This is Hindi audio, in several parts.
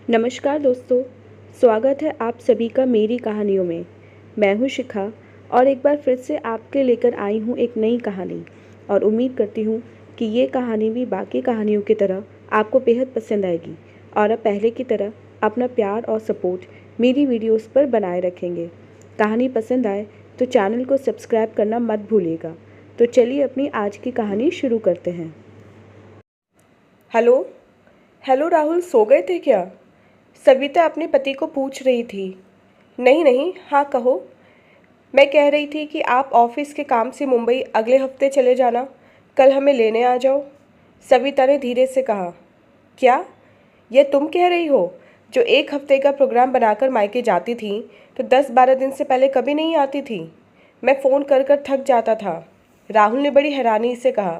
नमस्कार दोस्तों, स्वागत है आप सभी का मेरी कहानियों में। मैं हूँ शिखा और एक बार फिर से आपके लेकर आई हूँ एक नई कहानी और उम्मीद करती हूँ कि ये कहानी भी बाकी कहानियों की तरह आपको बेहद पसंद आएगी और अब पहले की तरह अपना प्यार और सपोर्ट मेरी वीडियोस पर बनाए रखेंगे। कहानी पसंद आए तो चैनल को सब्सक्राइब करना मत भूलिएगा। तो चलिए अपनी आज की कहानी शुरू करते हैं। हेलो हेलो राहुल, सो गए थे क्या? सविता अपने पति को पूछ रही थी। नहीं नहीं, हाँ कहो। मैं कह रही थी कि आप ऑफिस के काम से मुंबई अगले हफ्ते चले जाना, कल हमें लेने आ जाओ। सविता ने धीरे से कहा। क्या यह तुम कह रही हो, जो एक हफ्ते का प्रोग्राम बनाकर मायके जाती थी तो 10-12 दिन से पहले कभी नहीं आती थी? मैं फ़ोन कर कर थक जाता था। राहुल ने बड़ी हैरानी से कहा।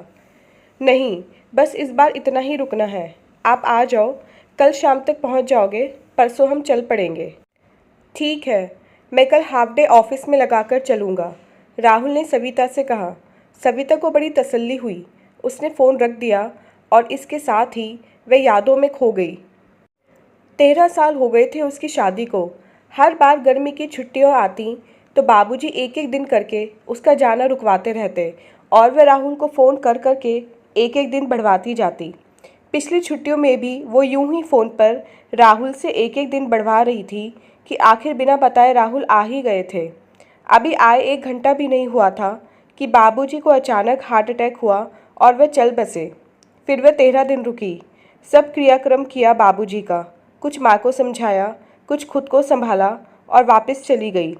नहीं, बस इस बार इतना ही रुकना है। आप आ जाओ, कल शाम तक पहुंच जाओगे, परसों हम चल पड़ेंगे। ठीक है, मैं कल हाफ डे ऑफिस में लगाकर चलूँगा, राहुल ने सविता से कहा। सविता को बड़ी तसल्ली हुई। उसने फ़ोन रख दिया और इसके साथ ही वह यादों में खो गई। 13 साल हो गए थे उसकी शादी को। हर बार गर्मी की छुट्टियां आती तो बाबूजी एक एक दिन करके उसका जाना रुकवाते रहते और वह राहुल को फ़ोन कर कर के एक एक दिन बढ़वाती जाती। पिछली छुट्टियों में भी वो यूं ही फ़ोन पर राहुल से एक एक दिन बढ़वा रही थी कि आखिर बिना बताए राहुल आ ही गए थे। अभी आए 1 घंटा भी नहीं हुआ था कि बाबूजी को अचानक हार्ट अटैक हुआ और वह चल बसे। फिर वह 13 दिन रुकी। सब क्रियाक्रम किया बाबूजी का, कुछ माँ को समझाया, कुछ खुद को संभाला और वापस चली गई।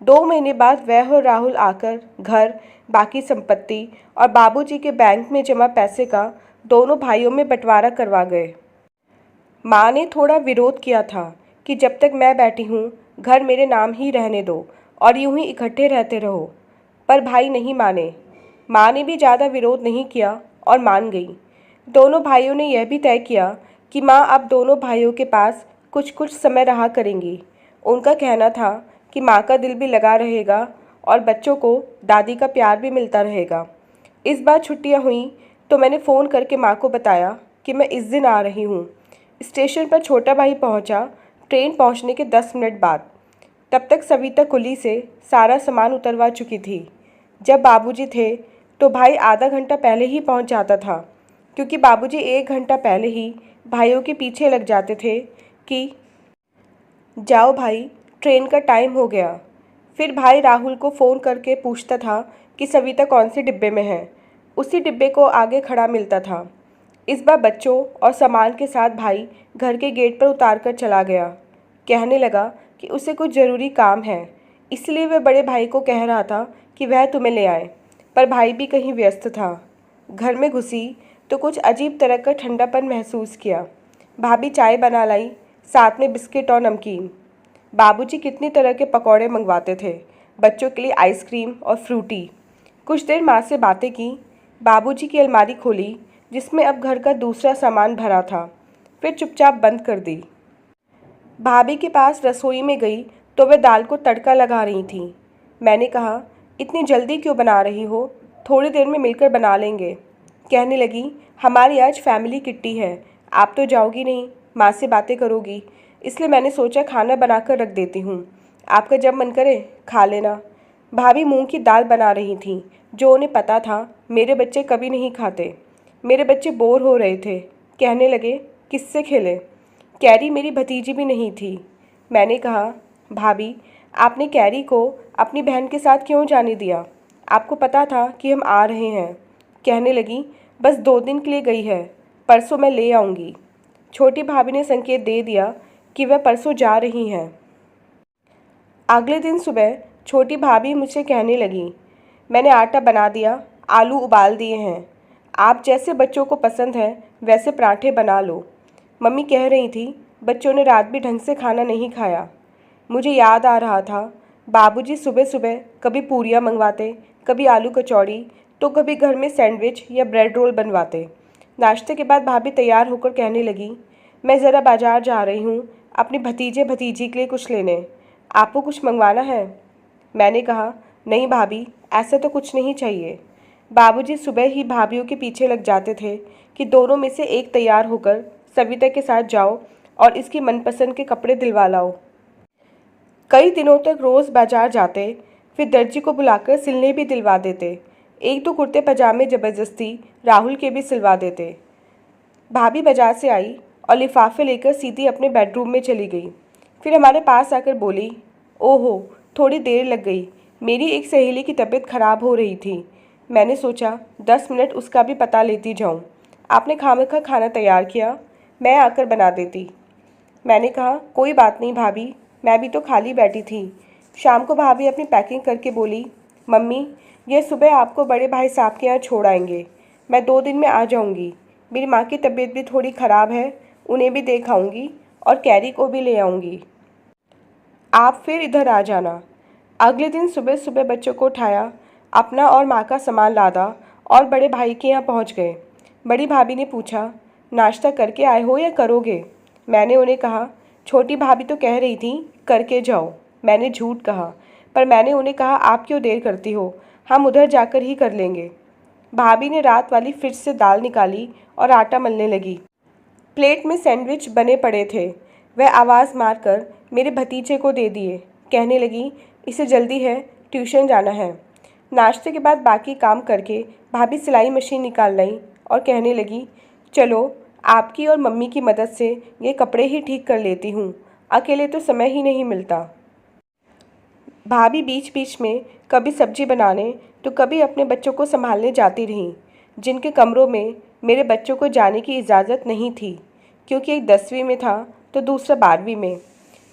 2 महीने बाद वह और राहुल आकर घर, बाकी संपत्ति और बाबूजी के बैंक में जमा पैसे का दोनों भाइयों में बंटवारा करवा गए। माँ ने थोड़ा विरोध किया था कि जब तक मैं बैठी हूँ घर मेरे नाम ही रहने दो और यूं ही इकट्ठे रहते रहो, पर भाई नहीं माने। माँ ने भी ज़्यादा विरोध नहीं किया और मान गई। दोनों भाइयों ने यह भी तय किया कि माँ अब दोनों भाइयों के पास कुछ कुछ समय रहा करेंगी। उनका कहना था कि माँ का दिल भी लगा रहेगा और बच्चों को दादी का प्यार भी मिलता रहेगा। इस बार छुट्टियाँ हुई तो मैंने फ़ोन करके माँ को बताया कि मैं इस दिन आ रही हूँ। स्टेशन पर छोटा भाई पहुँचा ट्रेन पहुँचने के 10 मिनट बाद। तब तक सविता कुली से सारा सामान उतरवा चुकी थी। जब बाबूजी थे तो भाई आधा घंटा पहले ही पहुँच जाता था, क्योंकि बाबूजी 1 घंटा पहले ही भाइयों के पीछे लग जाते थे कि जाओ भाई, ट्रेन का टाइम हो गया। फिर भाई राहुल को फ़ोन करके पूछता था कि सविता कौन से डिब्बे में है। उसी डिब्बे को आगे खड़ा मिलता था। इस बार बच्चों और सामान के साथ भाई घर के गेट पर उतार कर चला गया। कहने लगा कि उसे कुछ ज़रूरी काम है, इसलिए वह बड़े भाई को कह रहा था कि वह तुम्हें ले आए, पर भाई भी कहीं व्यस्त था। घर में घुसी तो कुछ अजीब तरह का ठंडापन महसूस किया। भाभी चाय बना लाई, साथ में बिस्किट और नमकीन। बाबूजी कितनी तरह के पकौड़े मंगवाते थे, बच्चों के लिए आइसक्रीम और फ्रूटी। कुछ देर माँ से बातें की। बाबूजी की अलमारी खोली जिसमें अब घर का दूसरा सामान भरा था, फिर चुपचाप बंद कर दी। भाभी के पास रसोई में गई तो वह दाल को तड़का लगा रही थी। मैंने कहा, इतनी जल्दी क्यों बना रही हो, थोड़ी देर में मिलकर बना लेंगे। कहने लगी, हमारी आज फैमिली किट्टी है, आप तो जाओगी नहीं, माँ से बातें करोगी, इसलिए मैंने सोचा खाना बनाकर रख देती हूँ, आपका जब मन करे खा लेना। भाभी मूंग की दाल बना रही थी, जो उन्हें पता था मेरे बच्चे कभी नहीं खाते। मेरे बच्चे बोर हो रहे थे, कहने लगे किससे खेलें। कैरी मेरी भतीजी भी नहीं थी। मैंने कहा, भाभी आपने कैरी को अपनी बहन के साथ क्यों जाने दिया, आपको पता था कि हम आ रहे हैं। कहने लगी, बस 2 दिन के लिए गई है, परसों मैं ले आऊँगी। छोटी भाभी ने संकेत दे दिया कि वह परसों जा रही हैं। अगले दिन सुबह छोटी भाभी मुझसे कहने लगी, मैंने आटा बना दिया, आलू उबाल दिए हैं, आप जैसे बच्चों को पसंद है वैसे पराठे बना लो। मम्मी कह रही थी बच्चों ने रात भी ढंग से खाना नहीं खाया। मुझे याद आ रहा था बाबूजी सुबह सुबह कभी पूरियाँ मंगवाते, कभी आलू कचौड़ी, तो कभी घर में सैंडविच या ब्रेड रोल बनवाते। नाश्ते के बाद भाभी तैयार होकर कहने लगी, मैं ज़रा बाज़ार जा रही हूँ अपनी भतीजे भतीजी के लिए कुछ लेने, आपको कुछ मंगवाना है? मैंने कहा, नहीं भाभी, ऐसा तो कुछ नहीं चाहिए। बाबूजी सुबह ही भाभीयों के पीछे लग जाते थे कि दोनों में से एक तैयार होकर सविता के साथ जाओ और इसकी मनपसंद के कपड़े दिलवा लाओ। कई दिनों तक रोज़ बाजार जाते, फिर दर्जी को बुलाकर सिलने भी दिलवा देते। एक दो कुर्ते पजामे ज़बरदस्ती राहुल के भी सिलवा देते। भाभी बाजार से आई और लिफाफे लेकर सीधी अपने बेडरूम में चली गई। फिर हमारे पास आकर बोली, ओहो, थोड़ी देर लग गई, मेरी एक सहेली की तबीयत खराब हो रही थी। मैंने सोचा 10 मिनट उसका भी पता लेती जाऊं। आपने खामखा खाना तैयार किया, मैं आकर बना देती। मैंने कहा, कोई बात नहीं भाभी, मैं भी तो खाली बैठी थी। शाम को भाभी अपनी पैकिंग करके बोली, मम्मी यह सुबह आपको बड़े भाई साहब के यहाँ छोड़ आएंगे। मैं 2 दिन में आ जाऊंगी। मेरी माँ की तबीयत भी थोड़ी ख़राब है, उन्हें भी देख आऊँगी और कैरी को भी ले आऊँगी। आप फिर इधर आ जाना। अगले दिन सुबह सुबह बच्चों को उठाया, अपना और माँ का सामान लादा और बड़े भाई के यहाँ पहुँच गए। बड़ी भाभी ने पूछा, नाश्ता करके आए हो या करोगे? मैंने उन्हें कहा, छोटी भाभी तो कह रही थी करके जाओ। मैंने झूठ कहा, पर मैंने उन्हें कहा, आप क्यों देर करती हो, हम उधर जाकर ही कर लेंगे। भाभी ने रात वाली फ्रिज से दाल निकाली और आटा मलने लगी। प्लेट में सैंडविच बने पड़े थे। वह आवाज़ मारकर मेरे भतीजे को दे दिए। कहने लगी, इसे जल्दी है, ट्यूशन जाना है। नाश्ते के बाद बाकी काम करके भाभी सिलाई मशीन निकाल लाई और कहने लगी, चलो आपकी और मम्मी की मदद से ये कपड़े ही ठीक कर लेती हूँ, अकेले तो समय ही नहीं मिलता। भाभी बीच बीच में कभी सब्जी बनाने तो कभी अपने बच्चों को संभालने जाती रहीं, जिनके कमरों में मेरे बच्चों को जाने की इजाज़त नहीं थी, क्योंकि एक 10वीं में था तो दूसरा 12वीं में।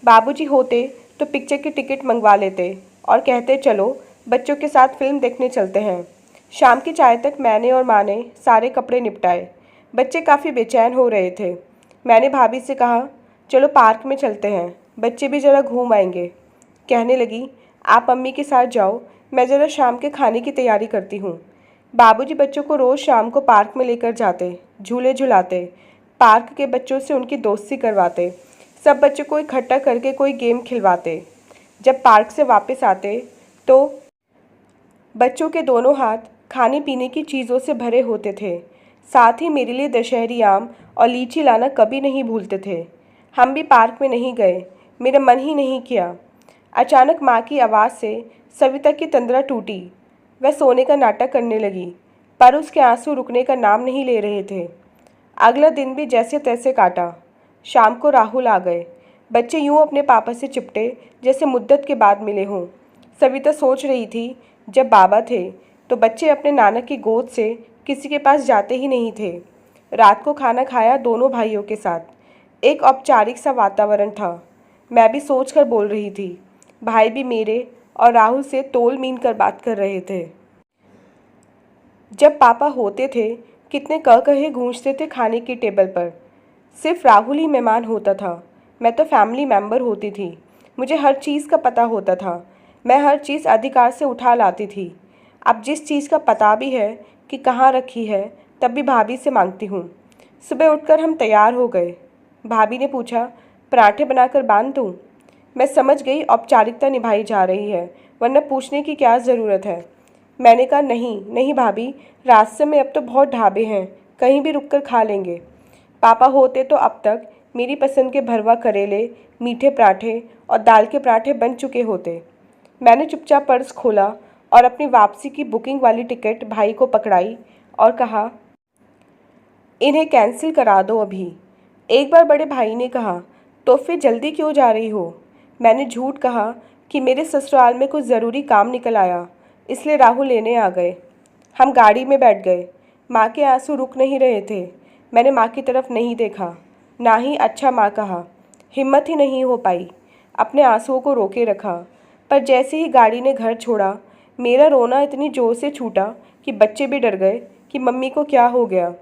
बाबूजी होते तो पिक्चर की टिकट मंगवा लेते और कहते, चलो बच्चों के साथ फिल्म देखने चलते हैं। शाम की चाय तक मैंने और माँ ने सारे कपड़े निपटाए। बच्चे काफ़ी बेचैन हो रहे थे। मैंने भाभी से कहा, चलो पार्क में चलते हैं, बच्चे भी ज़रा घूम आएंगे। कहने लगी, आप अम्मी के साथ जाओ, मैं ज़रा शाम के खाने की तैयारी करती हूँ। बाबूजी बच्चों को रोज़ शाम को पार्क में लेकर जाते, झूले झुलाते, पार्क के बच्चों से उनकी दोस्ती करवाते, सब बच्चों को इकट्ठा करके कोई गेम खिलवाते। जब पार्क से वापस आते तो बच्चों के दोनों हाथ खाने पीने की चीज़ों से भरे होते थे। साथ ही मेरे लिए दशहरी आम और लीची लाना कभी नहीं भूलते थे। हम भी पार्क में नहीं गए, मेरा मन ही नहीं किया। अचानक माँ की आवाज़ से सविता की तंद्रा टूटी। वह सोने का नाटक करने लगी, पर उसके आंसू रुकने का नाम नहीं ले रहे थे। अगला दिन भी जैसे तैसे काटा। शाम को राहुल आ गए। बच्चे यूँ अपने पापा से चिपटे जैसे मुद्दत के बाद मिले हों। सविता सोच रही थी, जब बाबा थे तो बच्चे अपने नाना की गोद से किसी के पास जाते ही नहीं थे। रात को खाना खाया दोनों भाइयों के साथ। एक औपचारिक सा वातावरण था। मैं भी सोच कर बोल रही थी। भाई भी मेरे और राहुल से तोल मीन कर बात कर रहे थे। जब पापा होते थे, कितने कहे गूंजते थे खाने की टेबल पर। सिर्फ राहुल ही मेहमान होता था। मैं तो फैमिली मेंबर होती थी। मुझे हर चीज़ का पता होता था। मैं हर चीज़ अधिकार से उठा लाती थी। अब जिस चीज़ का पता भी है कि कहाँ रखी है, तब भी भाभी से मांगती हूँ। सुबह उठकर हम तैयार हो गए। भाभी ने पूछा, पराठे बनाकर बांध दूँ? मैं समझ गई औपचारिकता निभाई जा रही है, वरना पूछने की क्या ज़रूरत है। मैंने कहा, नहीं नहीं भाभी, रास्ते में अब तो बहुत ढाबे हैं, कहीं भी रुककर खा लेंगे। पापा होते तो अब तक मेरी पसंद के भरवा करेले, मीठे पराठे और दाल के पराठे बन चुके होते। मैंने चुपचाप पर्स खोला और अपनी वापसी की बुकिंग वाली टिकट भाई को पकड़ाई और कहा, इन्हें कैंसिल करा दो अभी। एक बार बड़े भाई ने कहा, तो फिर जल्दी क्यों जा रही हो? मैंने झूठ कहा कि मेरे ससुराल में कुछ ज़रूरी काम निकल आया, इसलिए राहुल लेने आ गए। हम गाड़ी में बैठ गए। माँ के आंसू रुक नहीं रहे थे। मैंने माँ की तरफ नहीं देखा, ना ही अच्छा माँ कहा। हिम्मत ही नहीं हो पाई। अपने आंसुओं को रोके रखा। पर जैसे ही गाड़ी ने घर छोड़ा, मेरा रोना इतनी ज़ोर से छूटा कि बच्चे भी डर गए कि मम्मी को क्या हो गया।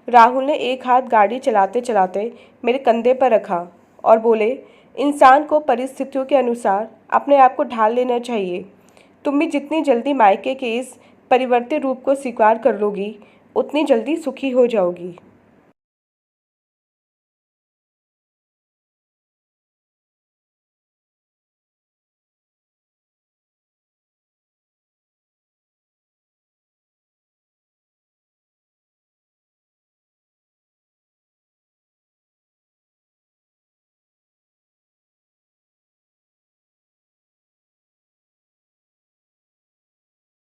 राहुल ने एक हाथ गाड़ी चलाते चलाते मेरे कंधे पर रखा और बोले, इंसान को परिस्थितियों के अनुसार अपने आप को ढाल लेना चाहिए। तुम भी जितनी जल्दी मायके के इस परिवर्तित रूप को स्वीकार कर लोगी, उतनी जल्दी सुखी हो जाओगी।